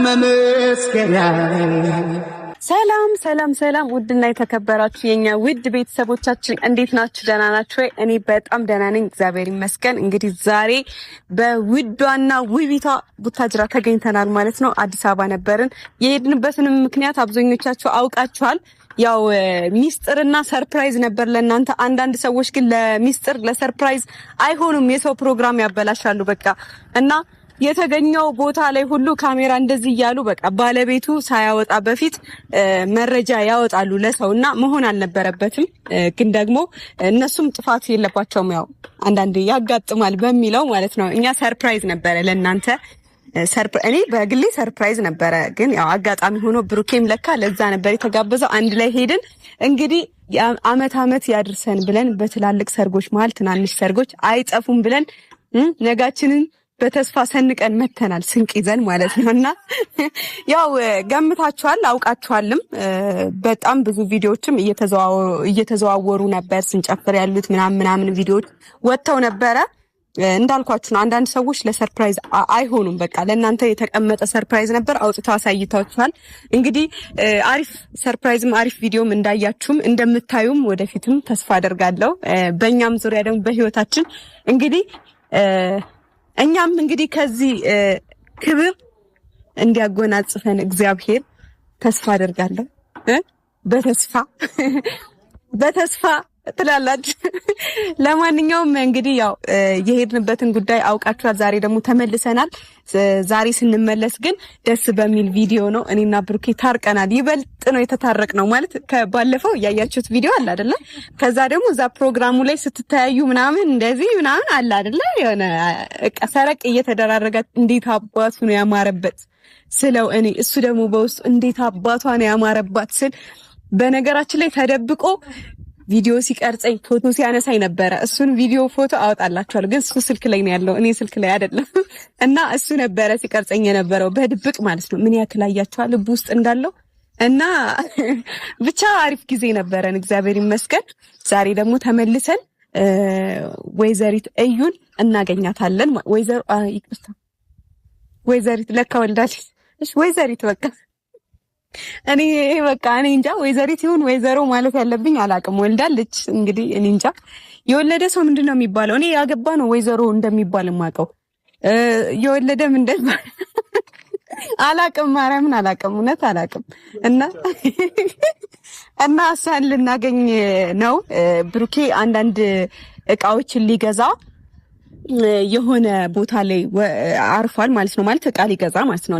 መመስከሪያ ሰላም ሰላም ሰላም ውድና የተከበራችሁ የኛ ውድ ቤተሰቦቻችን እንዴት ናችሁ? ደህና ናችሁ ወይ? እኔ በጣም ደህና ነኝ፣ እግዚአብሔር ይመስገን። እንግዲህ ዛሬ በውዷና ውቢቷ ቡታጅራ ተገኝተናል ማለት ነው። አዲስ አበባ ነበርን። የሄድንበትንም ምክንያት አብዛኞቻችሁ አውቃችኋል። ያው ሚስጥርና ሰርፕራይዝ ነበር ለእናንተ። አንዳንድ ሰዎች ግን ለሚስጥር ለሰርፕራይዝ አይሆኑም፣ የሰው ፕሮግራም ያበላሻሉ በቃ እና የተገኘው ቦታ ላይ ሁሉ ካሜራ እንደዚህ እያሉ በቃ ባለቤቱ ሳያወጣ በፊት መረጃ ያወጣሉ ለሰውና መሆን አልነበረበትም። ግን ደግሞ እነሱም ጥፋት የለባቸውም፣ ያው አንዳንዴ ያጋጥማል በሚለው ማለት ነው። እኛ ሰርፕራይዝ ነበረ ለእናንተ እኔ በግሌ ሰርፕራይዝ ነበረ። ግን ያው አጋጣሚ ሆኖ ብሩኬም ለካ ለዛ ነበር የተጋበዘው። አንድ ላይ ሄድን። እንግዲህ አመት ያድርሰን ብለን በትላልቅ ሰርጎች መሀል ትናንሽ ሰርጎች አይጠፉም ብለን ነጋችንን በተስፋ ሰንቀን መተናል፣ ስንቅ ይዘን ማለት ነውና ያው ገምታችኋል፣ አውቃችኋልም። በጣም ብዙ ቪዲዮዎችም እየተዘዋወሩ ነበር ስንጨፍር ያሉት ምናምን ቪዲዮዎች ወጥተው ነበረ። እንዳልኳችሁ ነው፣ አንዳንድ ሰዎች ለሰርፕራይዝ አይሆኑም። በቃ ለእናንተ የተቀመጠ ሰርፕራይዝ ነበር፣ አውጥተው አሳይታችኋል። እንግዲህ አሪፍ ሰርፕራይዝም አሪፍ ቪዲዮም እንዳያችሁም እንደምታዩም ወደፊትም ተስፋ አደርጋለሁ። በእኛም ዙሪያ ደግሞ በህይወታችን እንግዲህ እኛም እንግዲህ ከዚህ ክብር እንዲያጎናጽፈን እግዚአብሔር ተስፋ አደርጋለሁ። በተስፋ ትላላችሁ። ለማንኛውም እንግዲህ ያው የሄድንበትን ጉዳይ አውቃችኋል። ዛሬ ደግሞ ተመልሰናል። ዛሬ ስንመለስ ግን ደስ በሚል ቪዲዮ ነው። እኔና ብሩኬ ታርቀናል። ይበልጥ ነው የተታረቅነው ማለት ከባለፈው ያያችሁት ቪዲዮ አለ አይደለ? ከዛ ደግሞ እዛ ፕሮግራሙ ላይ ስትተያዩ ምናምን እንደዚህ ምናምን አለ አይደለ? የሆነ ሰረቅ እየተደራረገ እንዴት አባቱ ነው ያማረበት ስለው እኔ እሱ ደግሞ በውስጡ እንዴት አባቷ ነው ያማረባት ስል በነገራችን ላይ ተደብቆ ቪዲዮ ሲቀርጸኝ ፎቶ ሲያነሳኝ ነበረ። እሱን ቪዲዮ ፎቶ አወጣላችኋለሁ፣ ግን እሱ ስልክ ላይ ነው ያለው፣ እኔ ስልክ ላይ አይደለም። እና እሱ ነበረ ሲቀርጸኝ የነበረው በድብቅ ማለት ነው። ምን ያክል አያችኋል ልብ ውስጥ እንዳለው እና ብቻ አሪፍ ጊዜ ነበረን፣ እግዚአብሔር ይመስገን። ዛሬ ደግሞ ተመልሰን ወይዘሪት እዩን እናገኛታለን። ወይዘሪት ለካ ወልዳለች። እሺ ወይዘሪት በቃ እኔ እንጃ ወይዘሪት ይሁን ወይዘሮ ማለት ያለብኝ አላቅም። ወልዳለች እንግዲህ እኔ እንጃ። የወለደ ሰው ምንድነው የሚባለው? እኔ ያገባ ነው ወይዘሮ እንደሚባል የማውቀው። የወለደም እንደሚባል አላቅም፣ ማርያምን አላቅም፣ እውነት አላቅም። እና እሷን ልናገኝ ነው። ብሩኬ አንዳንድ እቃዎችን ሊገዛ የሆነ ቦታ ላይ አርፏል ማለት ነው። ማለት እቃ ሊገዛ ማለት ነው።